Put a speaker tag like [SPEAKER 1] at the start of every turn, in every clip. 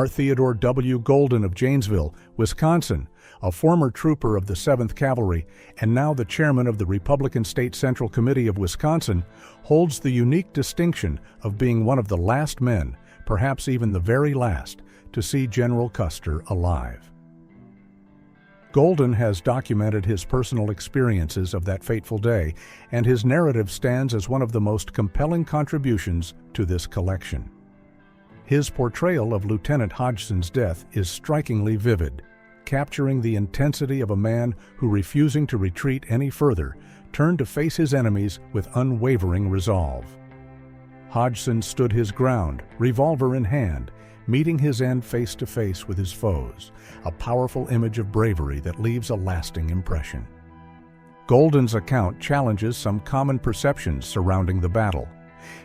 [SPEAKER 1] R. Theodore W. Goldin of Janesville, Wisconsin, a former trooper of the 7th Cavalry and now the chairman of the Republican State Central Committee of Wisconsin, holds the unique distinction of being one of the last men, perhaps even the very last, to see General Custer alive. Goldin has documented his personal experiences of that fateful day, and his narrative stands as one of the most compelling contributions to this collection. His portrayal of Lieutenant Hodgson's death is strikingly vivid, capturing the intensity of a man who, refusing to retreat any further, turned to face his enemies with unwavering resolve. Hodgson stood his ground, revolver in hand, meeting his end face to face with his foes, a powerful image of bravery that leaves a lasting impression. Goldin's account challenges some common perceptions surrounding the battle.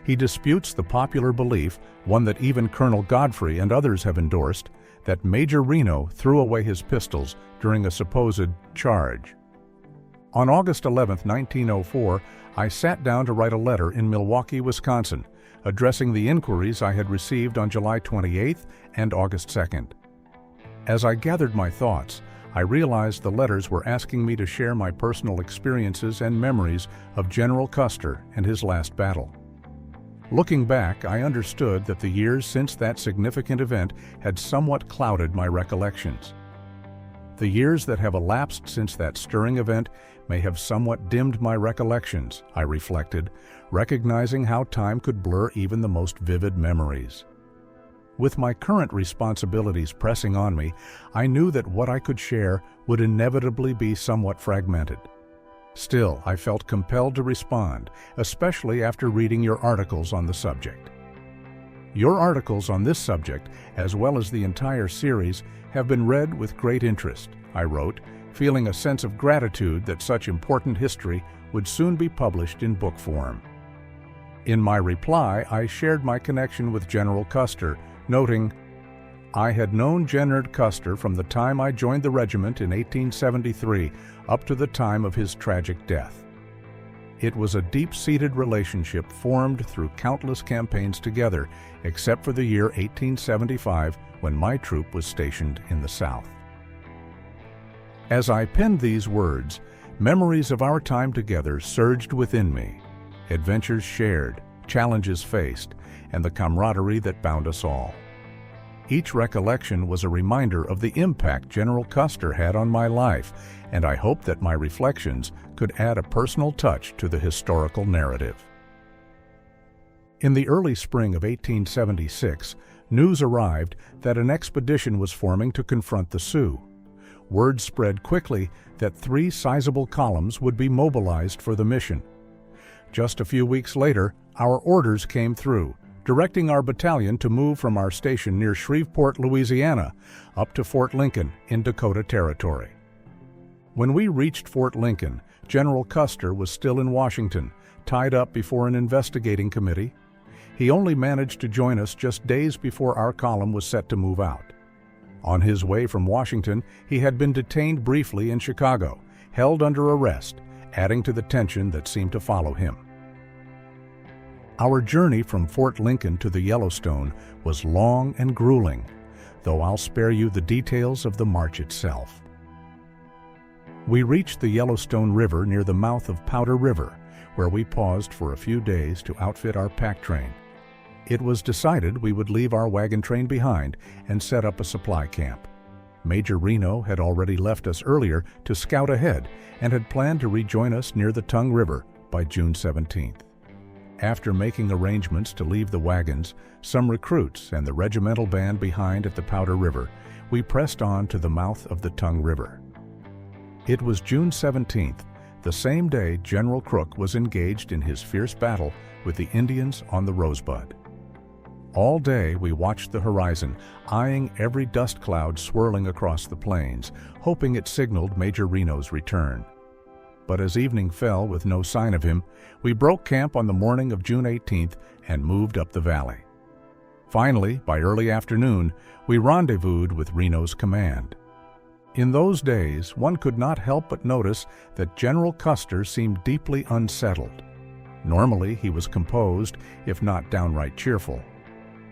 [SPEAKER 1] He disputes the popular belief, one that even Colonel Godfrey and others have endorsed, that Major Reno threw away his pistols during a supposed charge. On August 11, 1904, I sat down to write a letter in Milwaukee, Wisconsin, addressing the inquiries I had received on July 28th and August 2nd. As I gathered my thoughts, I realized the letters were asking me to share my personal experiences and memories of General Custer and his last battle. Looking back, I understood that the years since that significant event had somewhat clouded my recollections. The years that have elapsed since that stirring event may have somewhat dimmed my recollections, I reflected, recognizing how time could blur even the most vivid memories. With my current responsibilities pressing on me, I knew that what I could share would inevitably be somewhat fragmented. Still, I felt compelled to respond, especially after reading your articles on the subject. Your articles on this subject, as well as the entire series, have been read with great interest, I wrote, feeling a sense of gratitude that such important history would soon be published in book form. In my reply, I shared my connection with General Custer, noting, "I had known General Custer from the time I joined the regiment in 1873 up to the time of his tragic death. It was a deep-seated relationship formed through countless campaigns together, except for the year 1875 when my troop was stationed in the South." As I penned these words, memories of our time together surged within me, adventures shared, challenges faced, and the camaraderie that bound us all. Each recollection was a reminder of the impact General Custer had on my life, and I hope that my reflections could add a personal touch to the historical narrative. In the early spring of 1876, news arrived that an expedition was forming to confront the Sioux. Word spread quickly that 3 sizable columns would be mobilized for the mission. Just a few weeks later, our orders came through, directing our battalion to move from our station near Shreveport, Louisiana, up to Fort Lincoln in Dakota Territory. When we reached Fort Lincoln, General Custer was still in Washington, tied up before an investigating committee. He only managed to join us just days before our column was set to move out. On his way from Washington, he had been detained briefly in Chicago, held under arrest, adding to the tension that seemed to follow him. Our journey from Fort Lincoln to the Yellowstone was long and grueling, though I'll spare you the details of the march itself. We reached the Yellowstone River near the mouth of Powder River, where we paused for a few days to outfit our pack train. It was decided we would leave our wagon train behind and set up a supply camp. Major Reno had already left us earlier to scout ahead and had planned to rejoin us near the Tongue River by June 17th. After making arrangements to leave the wagons, some recruits, and the regimental band behind at the Powder River, we pressed on to the mouth of the Tongue River. It was June 17th, the same day General Crook was engaged in his fierce battle with the Indians on the Rosebud. All day we watched the horizon, eyeing every dust cloud swirling across the plains, hoping it signaled Major Reno's return. But as evening fell with no sign of him, we broke camp on the morning of June 18th and moved up the valley. Finally, by early afternoon, we rendezvoused with Reno's command. In those days, one could not help but notice that General Custer seemed deeply unsettled. Normally, he was composed, if not downright cheerful.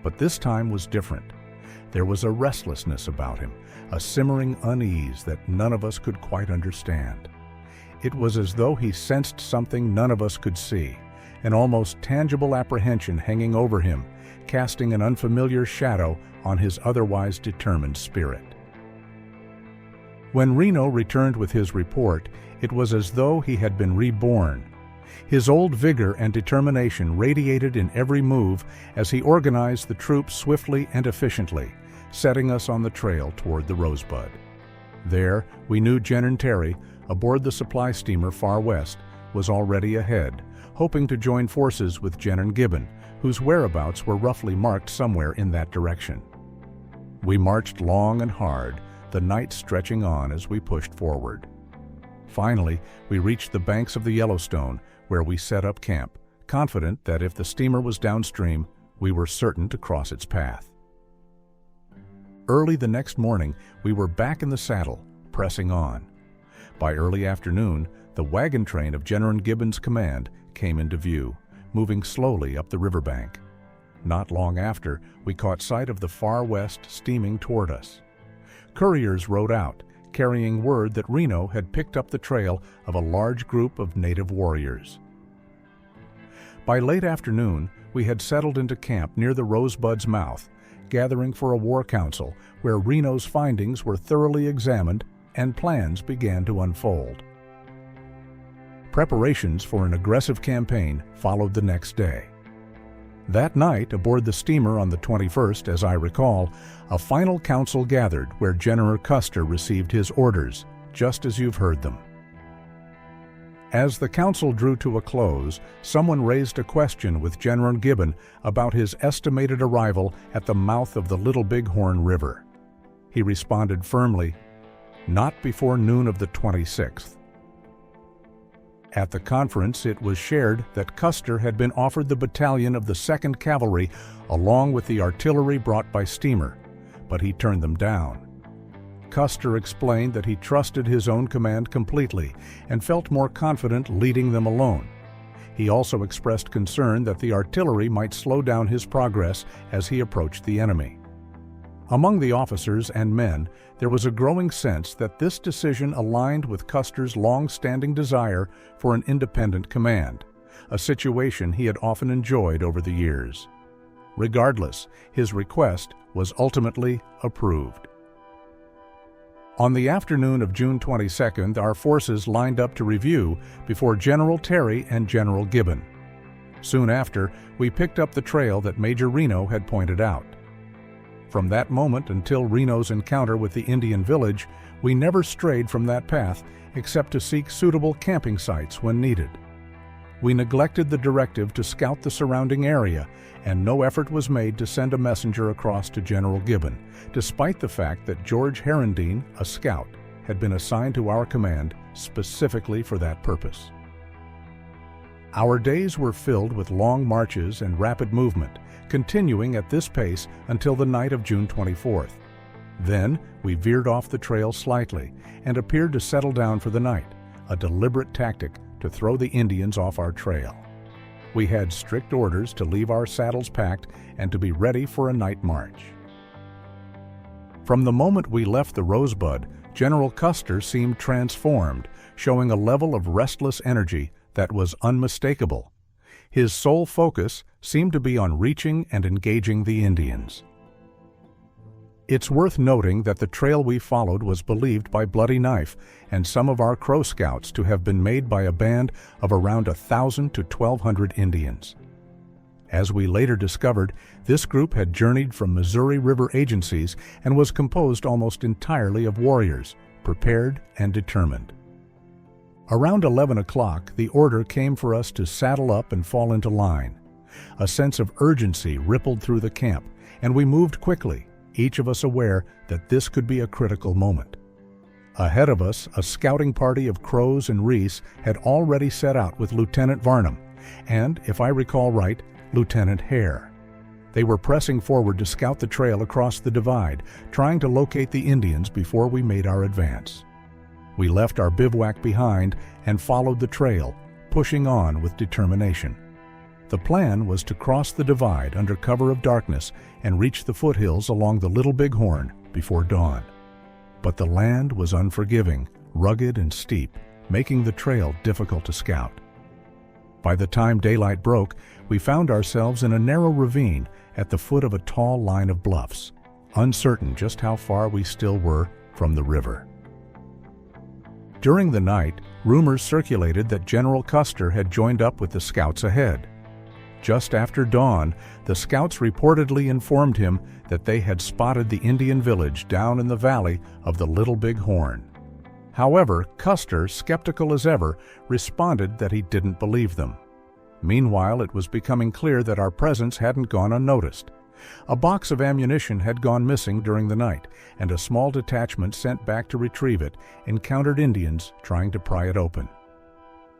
[SPEAKER 1] But this time was different. There was a restlessness about him, a simmering unease that none of us could quite understand. It was as though he sensed something none of us could see, an almost tangible apprehension hanging over him, casting an unfamiliar shadow on his otherwise determined spirit. When Reno returned with his report, it was as though he had been reborn. His old vigor and determination radiated in every move as he organized the troops swiftly and efficiently, setting us on the trail toward the Rosebud. There, we knew Jen and Terry, aboard the supply steamer Far West, was already ahead, hoping to join forces with Jen and Gibbon, whose whereabouts were roughly marked somewhere in that direction. We marched long and hard, the night stretching on as we pushed forward. Finally, we reached the banks of the Yellowstone, where we set up camp, confident that if the steamer was downstream, we were certain to cross its path. Early the next morning, we were back in the saddle, pressing on. By early afternoon, the wagon train of General Gibbon's command came into view, moving slowly up the riverbank. Not long after, we caught sight of the Far West steaming toward us. Couriers rode out, carrying word that Reno had picked up the trail of a large group of native warriors. By late afternoon, we had settled into camp near the Rosebud's mouth, gathering for a war council where Reno's findings were thoroughly examined and plans began to unfold. Preparations for an aggressive campaign followed the next day. That night, aboard the steamer on the 21st, as I recall, a final council gathered where General Custer received his orders, just as you've heard them. As the council drew to a close, someone raised a question with General Gibbon about his estimated arrival at the mouth of the Little Bighorn River. He responded firmly, "Not before noon of the 26th. At the conference, it was shared that Custer had been offered the battalion of the 2nd Cavalry along with the artillery brought by steamer, but he turned them down. Custer explained that he trusted his own command completely and felt more confident leading them alone. He also expressed concern that the artillery might slow down his progress as he approached the enemy. Among the officers and men, there was a growing sense that this decision aligned with Custer's long-standing desire for an independent command, a situation he had often enjoyed over the years. Regardless, his request was ultimately approved. On the afternoon of June 22nd, our forces lined up to review before General Terry and General Gibbon. Soon after, we picked up the trail that Major Reno had pointed out. From that moment until Reno's encounter with the Indian village, we never strayed from that path except to seek suitable camping sites when needed. We neglected the directive to scout the surrounding area, and no effort was made to send a messenger across to General Gibbon, despite the fact that George Herendeen, a scout, had been assigned to our command specifically for that purpose. Our days were filled with long marches and rapid movement, continuing at this pace until the night of June 24th. Then we veered off the trail slightly and appeared to settle down for the night, a deliberate tactic to throw the Indians off our trail. We had strict orders to leave our saddles packed and to be ready for a night march. From the moment we left the Rosebud, General Custer seemed transformed, showing a level of restless energy that was unmistakable. His sole focus seemed to be on reaching and engaging the Indians. It's worth noting that the trail we followed was believed by Bloody Knife and some of our Crow Scouts to have been made by a band of around 1,000 to 1,200 Indians. As we later discovered, this group had journeyed from Missouri River agencies and was composed almost entirely of warriors, prepared and determined. Around 11 o'clock, the order came for us to saddle up and fall into line. A sense of urgency rippled through the camp, and we moved quickly, each of us aware that this could be a critical moment. Ahead of us, a scouting party of Crows and Reese had already set out with Lieutenant Varnum and, if I recall right, Lieutenant Hare. They were pressing forward to scout the trail across the divide, trying to locate the Indians before we made our advance. We left our bivouac behind and followed the trail, pushing on with determination. The plan was to cross the divide under cover of darkness and reach the foothills along the Little Bighorn before dawn. But the land was unforgiving, rugged and steep, making the trail difficult to scout. By the time daylight broke, we found ourselves in a narrow ravine at the foot of a tall line of bluffs, uncertain just how far we still were from the river. During the night, rumors circulated that General Custer had joined up with the scouts ahead. Just after dawn, the scouts reportedly informed him that they had spotted the Indian village down in the valley of the Little Bighorn. However, Custer, skeptical as ever, responded that he didn't believe them. Meanwhile, it was becoming clear that our presence hadn't gone unnoticed. A box of ammunition had gone missing during the night, and a small detachment sent back to retrieve it encountered Indians trying to pry it open.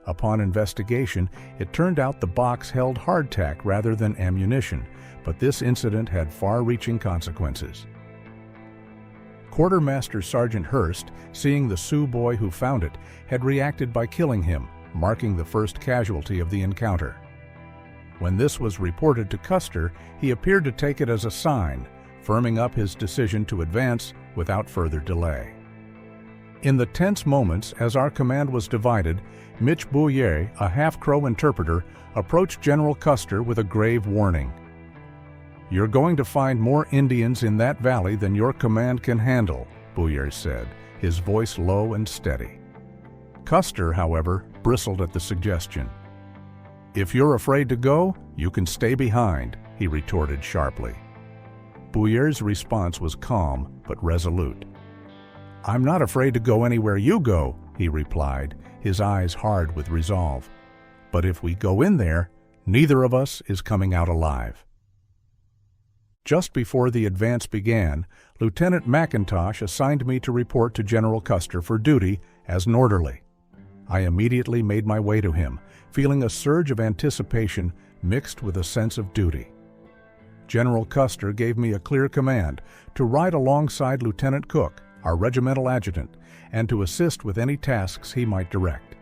[SPEAKER 1] Upon investigation, it turned out the box held hardtack rather than ammunition, but this incident had far-reaching consequences. Quartermaster Sergeant Hurst, seeing the Sioux boy who found it, had reacted by killing him, marking the first casualty of the encounter. When this was reported to Custer, he appeared to take it as a sign, firming up his decision to advance without further delay. In the tense moments as our command was divided, Mitch Bouyer, a half-Crow interpreter, approached General Custer with a grave warning. "You're going to find more Indians in that valley than your command can handle," Bouyer said, his voice low and steady. Custer, however, bristled at the suggestion. "If you're afraid to go, you can stay behind," he retorted sharply. Bouyer's response was calm but resolute. "I'm not afraid to go anywhere you go," he replied, his eyes hard with resolve. "But if we go in there, neither of us is coming out alive." Just before the advance began, Lieutenant McIntosh assigned me to report to General Custer for duty as an orderly. I immediately made my way to him, feeling a surge of anticipation mixed with a sense of duty. General Custer gave me a clear command to ride alongside Lieutenant Cook, our regimental adjutant, and to assist with any tasks he might direct.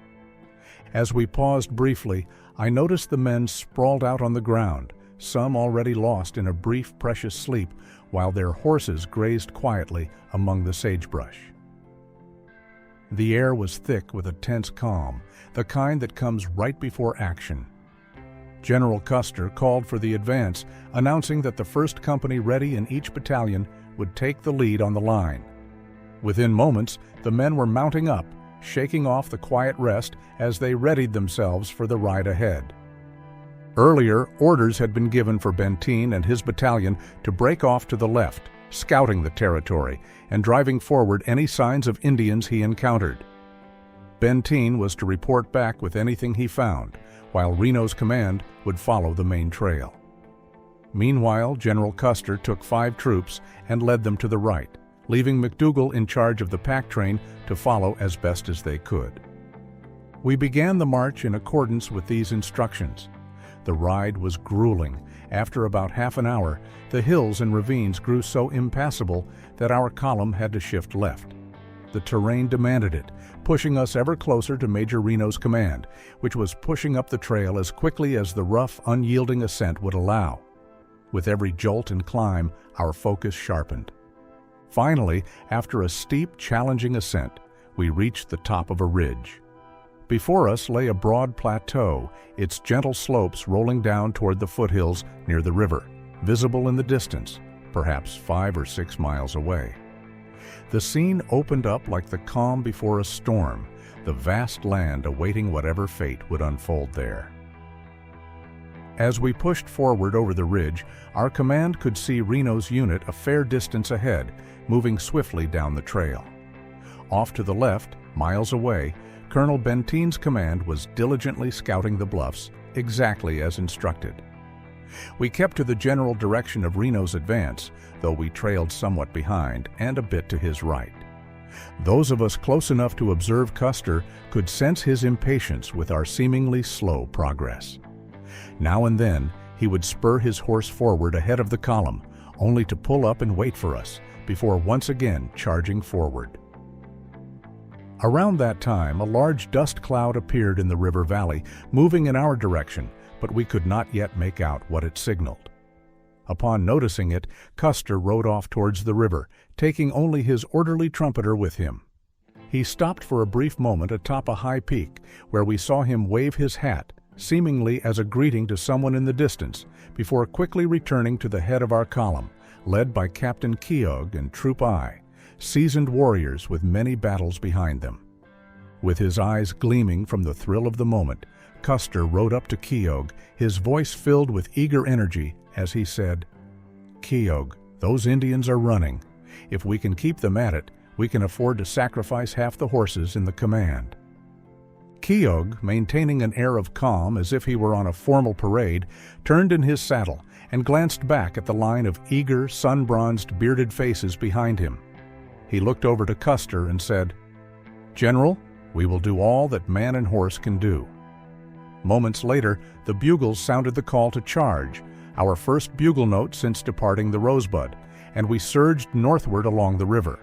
[SPEAKER 1] As we paused briefly, I noticed the men sprawled out on the ground, some already lost in a brief, precious sleep, while their horses grazed quietly among the sagebrush. The air was thick with a tense calm, the kind that comes right before action. General Custer called for the advance, announcing that the 1st Company ready in each battalion would take the lead on the line. Within moments, the men were mounting up, shaking off the quiet rest as they readied themselves for the ride ahead. Earlier, orders had been given for Benteen and his battalion to break off to the left, scouting the territory and driving forward any signs of Indians he encountered. Benteen was to report back with anything he found, while Reno's command would follow the main trail. Meanwhile, General Custer took 5 troops and led them to the right, leaving McDougal in charge of the pack train to follow as best as they could. We began the march in accordance with these instructions. The ride was grueling. After about half an hour, the hills and ravines grew so impassable that our column had to shift left. The terrain demanded it, pushing us ever closer to Major Reno's command, which was pushing up the trail as quickly as the rough, unyielding ascent would allow. With every jolt and climb, our focus sharpened. Finally, after a steep, challenging ascent, we reached the top of a ridge. Before us lay a broad plateau, its gentle slopes rolling down toward the foothills near the river, visible in the distance, perhaps 5 or 6 miles away. The scene opened up like the calm before a storm, the vast land awaiting whatever fate would unfold there. As we pushed forward over the ridge, our command could see Reno's unit a fair distance ahead, moving swiftly down the trail. Off to the left, miles away, Colonel Benteen's command was diligently scouting the bluffs, exactly as instructed. We kept to the general direction of Reno's advance, though we trailed somewhat behind and a bit to his right. Those of us close enough to observe Custer could sense his impatience with our seemingly slow progress. Now and then, he would spur his horse forward ahead of the column, only to pull up and wait for us, before once again charging forward. Around that time, a large dust cloud appeared in the river valley, moving in our direction, but we could not yet make out what it signaled. Upon noticing it, Custer rode off towards the river, taking only his orderly trumpeter with him. He stopped for a brief moment atop a high peak, where we saw him wave his hat, seemingly as a greeting to someone in the distance, before quickly returning to the head of our column, led by Captain Keogh and Troop I, seasoned warriors with many battles behind them. With his eyes gleaming from the thrill of the moment, Custer rode up to Keogh, his voice filled with eager energy, as he said, "Keogh, those Indians are running. If we can keep them at it, we can afford to sacrifice half the horses in the command." Keogh, maintaining an air of calm as if he were on a formal parade, turned in his saddle and glanced back at the line of eager, sun-bronzed, bearded faces behind him. He looked over to Custer and said, "General, we will do all that man and horse can do." Moments later, the bugles sounded the call to charge, our first bugle note since departing the Rosebud, and we surged northward along the river.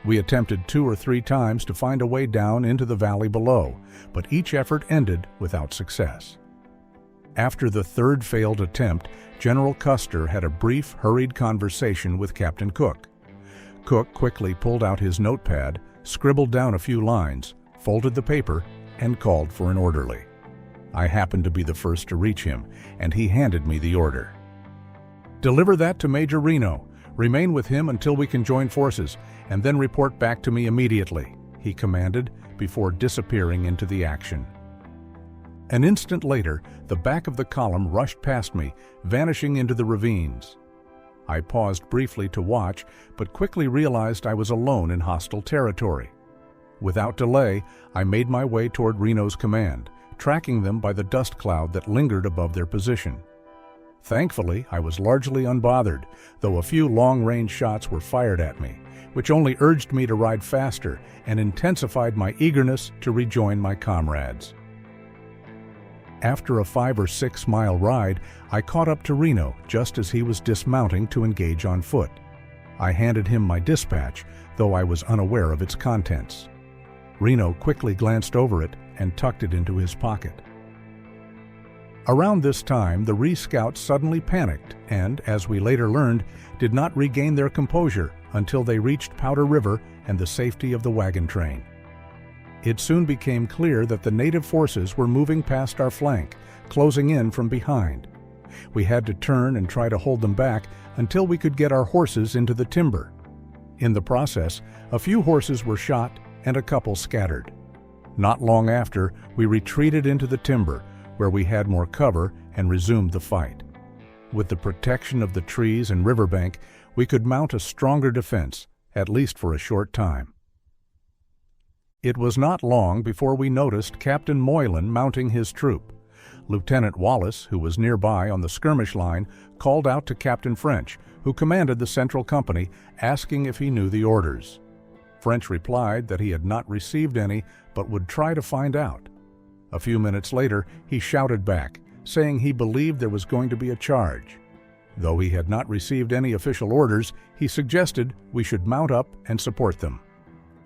[SPEAKER 1] We attempted 2 or 3 times to find a way down into the valley below, but each effort ended without success. After the third failed attempt, General Custer had a brief, hurried conversation with Captain Cook. Cook quickly pulled out his notepad, scribbled down a few lines, folded the paper, and called for an orderly. I happened to be the first to reach him, and he handed me the order. "Deliver that to Major Reno. Remain with him until we can join forces, and then report back to me immediately," he commanded before disappearing into the action. An instant later, the back of the column rushed past me, vanishing into the ravines. I paused briefly to watch, but quickly realized I was alone in hostile territory. Without delay, I made my way toward Reno's command, tracking them by the dust cloud that lingered above their position. Thankfully, I was largely unbothered, though a few long-range shots were fired at me, which only urged me to ride faster and intensified my eagerness to rejoin my comrades. After a 5 or 6 mile ride, I caught up to Reno just as he was dismounting to engage on foot. I handed him my dispatch, though I was unaware of its contents. Reno quickly glanced over it and tucked it into his pocket. Around this time, the Re-Scouts suddenly panicked and, as we later learned, did not regain their composure until they reached Powder River and the safety of the wagon train. It soon became clear that the native forces were moving past our flank, closing in from behind. We had to turn and try to hold them back until we could get our horses into the timber. In the process, a few horses were shot and a couple scattered. Not long after, we retreated into the timber, where we had more cover and resumed the fight. With the protection of the trees and riverbank, we could mount a stronger defense, at least for a short time. It was not long before we noticed Captain Moylan mounting his troop. Lieutenant Wallace, who was nearby on the skirmish line, called out to Captain French, who commanded the Central Company, asking if he knew the orders. French replied that he had not received any, but would try to find out. A few minutes later, he shouted back, saying he believed there was going to be a charge. Though he had not received any official orders, he suggested we should mount up and support them.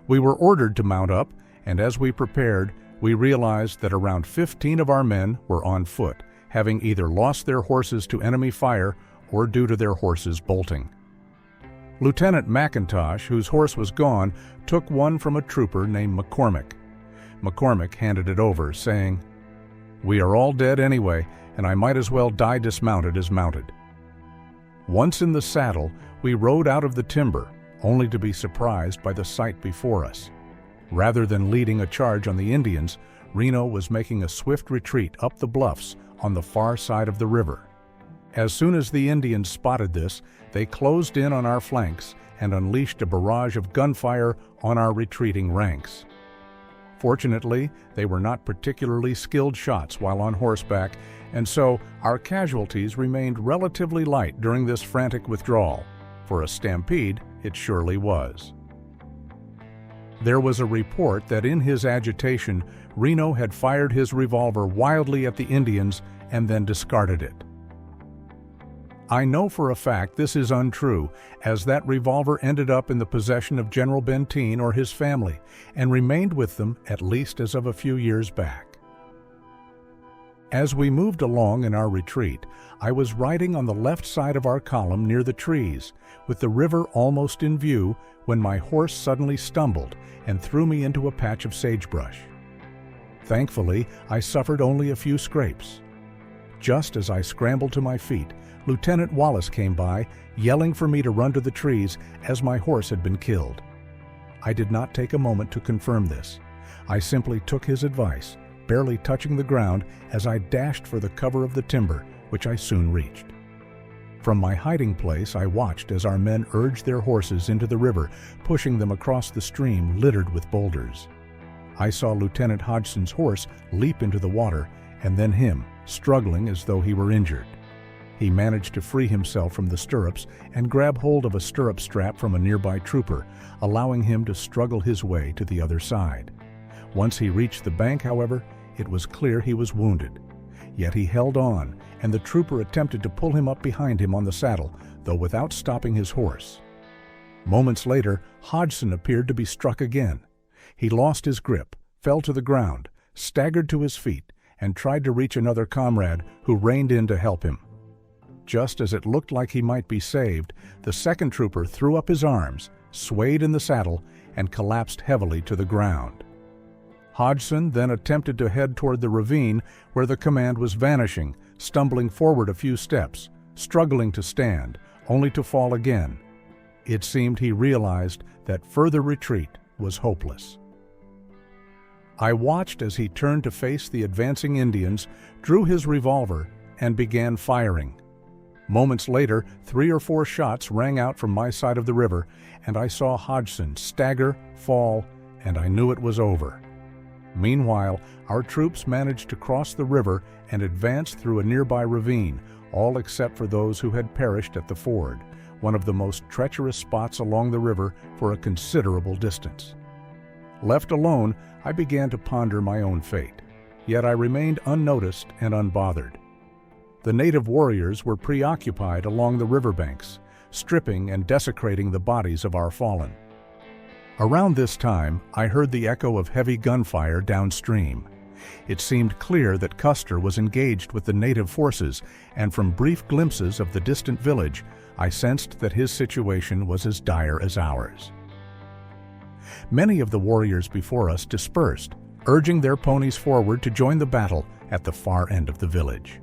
[SPEAKER 1] We were ordered to mount up, and as we prepared, we realized that around 15 of our men were on foot, having either lost their horses to enemy fire or due to their horses bolting. Lieutenant McIntosh, whose horse was gone, took one from a trooper named McCormick. McCormick handed it over, saying, "We are all dead anyway, and I might as well die dismounted as mounted." Once in the saddle, we rode out of the timber, only to be surprised by the sight before us. Rather than leading a charge on the Indians, Reno was making a swift retreat up the bluffs on the far side of the river. As soon as the Indians spotted this, they closed in on our flanks and unleashed a barrage of gunfire on our retreating ranks. Fortunately, they were not particularly skilled shots while on horseback, and so our casualties remained relatively light during this frantic withdrawal. For a stampede, it surely was. There was a report that in his agitation, Reno had fired his revolver wildly at the Indians and then discarded it. I know for a fact this is untrue, as that revolver ended up in the possession of General Benteen or his family, and remained with them at least as of a few years back. As we moved along in our retreat, I was riding on the left side of our column near the trees, with the river almost in view, when my horse suddenly stumbled and threw me into a patch of sagebrush. Thankfully, I suffered only a few scrapes. Just as I scrambled to my feet, Lieutenant Wallace came by, yelling for me to run to the trees as my horse had been killed. I did not take a moment to confirm this. I simply took his advice, barely touching the ground as I dashed for the cover of the timber, which I soon reached. From my hiding place, I watched as our men urged their horses into the river, pushing them across the stream littered with boulders. I saw Lieutenant Hodgson's horse leap into the water, and then him, struggling as though he were injured. He managed to free himself from the stirrups and grab hold of a stirrup strap from a nearby trooper, allowing him to struggle his way to the other side. Once he reached the bank, however, it was clear he was wounded. Yet he held on, and the trooper attempted to pull him up behind him on the saddle, though without stopping his horse. Moments later, Hodgson appeared to be struck again. He lost his grip, fell to the ground, staggered to his feet, and tried to reach another comrade who reined in to help him. Just as it looked like he might be saved, the second trooper threw up his arms, swayed in the saddle, and collapsed heavily to the ground. Hodgson then attempted to head toward the ravine where the command was vanishing, stumbling forward a few steps, struggling to stand, only to fall again. It seemed he realized that further retreat was hopeless. I watched as he turned to face the advancing Indians, drew his revolver, and began firing. Moments later, 3 or 4 shots rang out from my side of the river, and I saw Hodgson stagger, fall, and I knew it was over. Meanwhile, our troops managed to cross the river and advance through a nearby ravine, all except for those who had perished at the ford, one of the most treacherous spots along the river for a considerable distance. Left alone, I began to ponder my own fate, yet I remained unnoticed and unbothered. The native warriors were preoccupied along the riverbanks, stripping and desecrating the bodies of our fallen. Around this time, I heard the echo of heavy gunfire downstream. It seemed clear that Custer was engaged with the native forces, and from brief glimpses of the distant village, I sensed that his situation was as dire as ours. Many of the warriors before us dispersed, urging their ponies forward to join the battle at the far end of the village.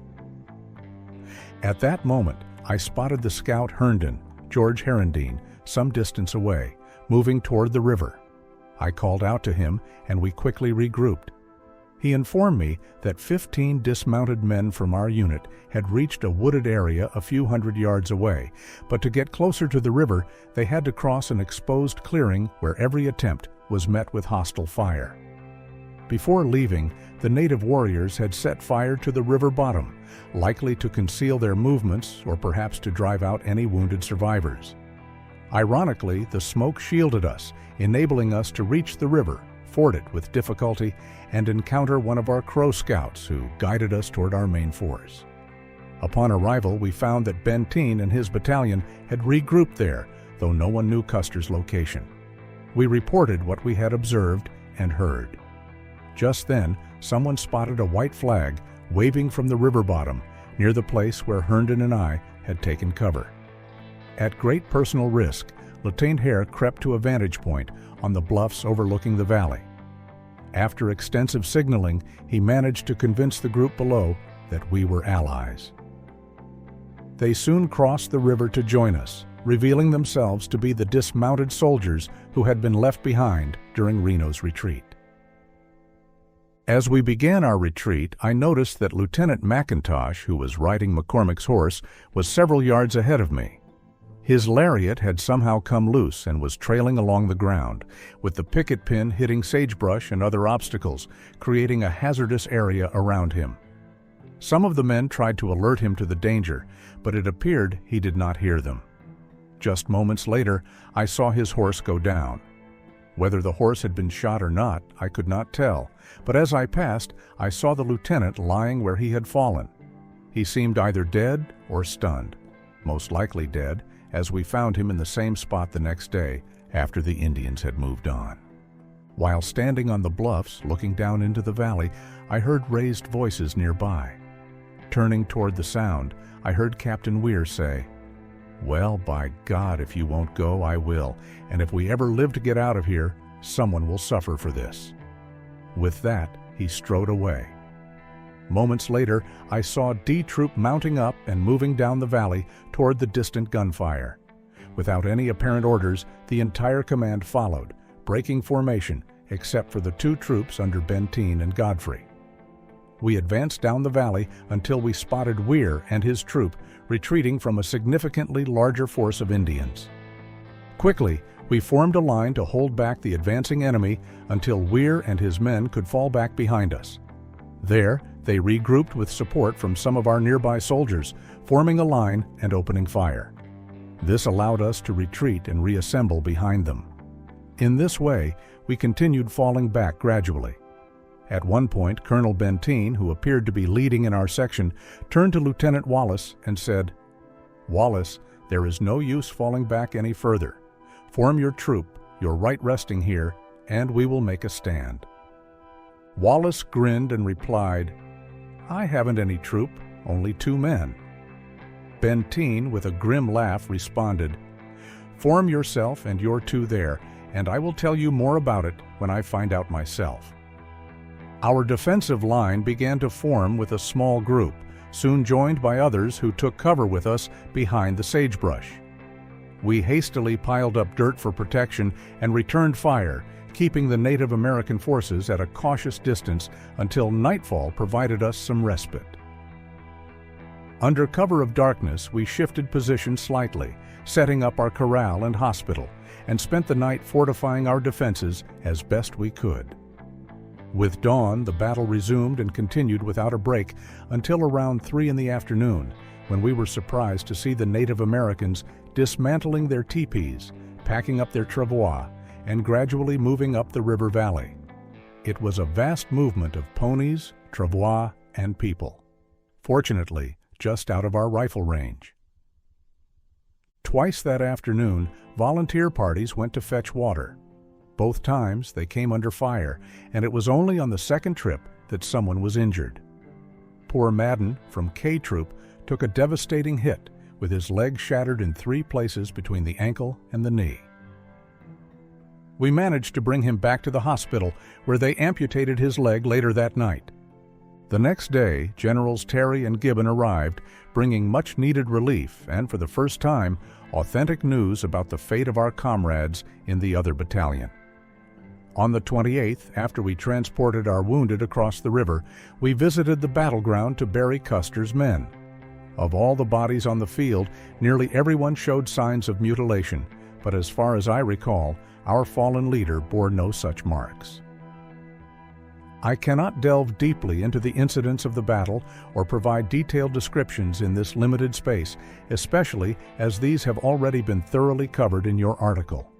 [SPEAKER 1] At that moment, I spotted the scout Herndon, George Herendeen, some distance away, moving toward the river. I called out to him, and we quickly regrouped. He informed me that 15 dismounted men from our unit had reached a wooded area a few hundred yards away, but to get closer to the river, they had to cross an exposed clearing where every attempt was met with hostile fire. Before leaving, the native warriors had set fire to the river bottom, likely to conceal their movements or perhaps to drive out any wounded survivors. Ironically, the smoke shielded us, enabling us to reach the river, ford it with difficulty, and encounter one of our Crow scouts who guided us toward our main force. Upon arrival, we found that Benteen and his battalion had regrouped there, though no one knew Custer's location. We reported what we had observed and heard. Just then, someone spotted a white flag waving from the river bottom near the place where Herndon and I had taken cover. At great personal risk, Lieutenant Hare crept to a vantage point on the bluffs overlooking the valley. After extensive signaling, he managed to convince the group below that we were allies. They soon crossed the river to join us, revealing themselves to be the dismounted soldiers who had been left behind during Reno's retreat. As we began our retreat, I noticed that Lieutenant McIntosh, who was riding McCormick's horse, was several yards ahead of me. His lariat had somehow come loose and was trailing along the ground, with the picket pin hitting sagebrush and other obstacles, creating a hazardous area around him. Some of the men tried to alert him to the danger, but it appeared he did not hear them. Just moments later, I saw his horse go down. Whether the horse had been shot or not, I could not tell, but as I passed, I saw the lieutenant lying where he had fallen. He seemed either dead or stunned, most likely dead, as we found him in the same spot the next day after the Indians had moved on. While standing on the bluffs looking down into the valley, I heard raised voices nearby. Turning toward the sound, I heard Captain Weir say, "Well, by God, if you won't go, I will, and if we ever live to get out of here, someone will suffer for this." With that, he strode away. Moments later, I saw D Troop mounting up and moving down the valley toward the distant gunfire. Without any apparent orders, the entire command followed, breaking formation except for the 2 troops under Benteen and Godfrey. We advanced down the valley until we spotted Weir and his troop retreating from a significantly larger force of Indians. Quickly, we formed a line to hold back the advancing enemy until Weir and his men could fall back behind us. There, they regrouped with support from some of our nearby soldiers, forming a line and opening fire. This allowed us to retreat and reassemble behind them. In this way, we continued falling back gradually. At one point, Colonel Benteen, who appeared to be leading in our section, turned to Lieutenant Wallace and said, "Wallace, there is no use falling back any further. Form your troop, you're right resting here, and we will make a stand." Wallace grinned and replied, "I haven't any troop, only 2 men." Benteen, with a grim laugh, responded, "Form yourself and your 2 there, and I will tell you more about it when I find out myself." Our defensive line began to form with a small group, soon joined by others who took cover with us behind the sagebrush. We hastily piled up dirt for protection and returned fire, keeping the Native American forces at a cautious distance until nightfall provided us some respite. Under cover of darkness, we shifted position slightly, setting up our corral and hospital, and spent the night fortifying our defenses as best we could. With dawn, the battle resumed and continued without a break until around 3 in the afternoon, when we were surprised to see the Native Americans dismantling their teepees, packing up their travois, and gradually moving up the river valley. It was a vast movement of ponies, travois, and people. Fortunately, just out of our rifle range. Twice that afternoon, volunteer parties went to fetch water. Both times they came under fire, and it was only on the second trip that someone was injured. Poor Madden from K Troop took a devastating hit, with his leg shattered in 3 places between the ankle and the knee. We managed to bring him back to the hospital, where they amputated his leg later that night. The next day, Generals Terry and Gibbon arrived, bringing much-needed relief and, for the first time, authentic news about the fate of our comrades in the other battalion. On the 28th, after we transported our wounded across the river, we visited the battleground to bury Custer's men. Of all the bodies on the field, nearly everyone showed signs of mutilation, but as far as I recall, our fallen leader bore no such marks. I cannot delve deeply into the incidents of the battle or provide detailed descriptions in this limited space, especially as these have already been thoroughly covered in your article.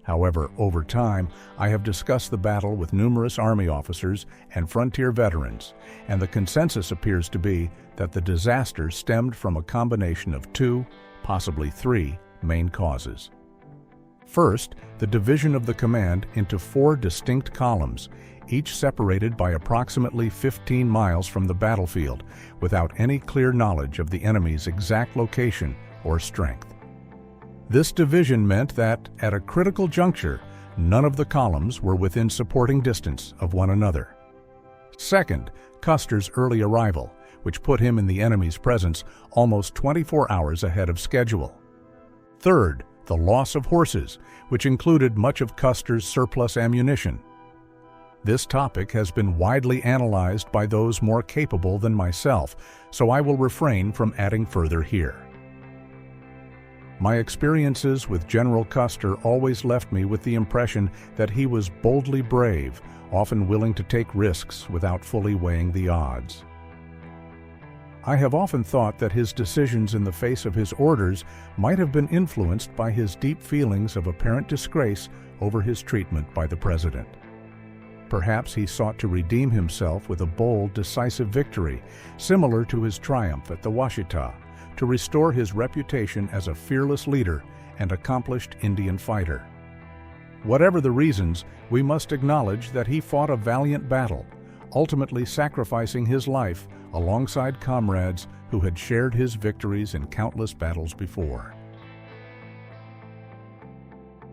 [SPEAKER 1] However, over time, I have discussed the battle with numerous Army officers and frontier veterans, and the consensus appears to be that the disaster stemmed from a combination of 2, possibly 3, main causes. First, the division of the command into 4 distinct columns, each separated by approximately 15 miles from the battlefield, without any clear knowledge of the enemy's exact location or strength. This division meant that, at a critical juncture, none of the columns were within supporting distance of one another. Second, Custer's early arrival, which put him in the enemy's presence almost 24 hours ahead of schedule. Third, the loss of horses, which included much of Custer's surplus ammunition. This topic has been widely analyzed by those more capable than myself, so I will refrain from adding further here. My experiences with General Custer always left me with the impression that he was boldly brave, often willing to take risks without fully weighing the odds. I have often thought that his decisions in the face of his orders might have been influenced by his deep feelings of apparent disgrace over his treatment by the President. Perhaps he sought to redeem himself with a bold, decisive victory, similar to his triumph at the Washita, to restore his reputation as a fearless leader and accomplished Indian fighter. Whatever the reasons, we must acknowledge that he fought a valiant battle, ultimately sacrificing his life alongside comrades who had shared his victories in countless battles before.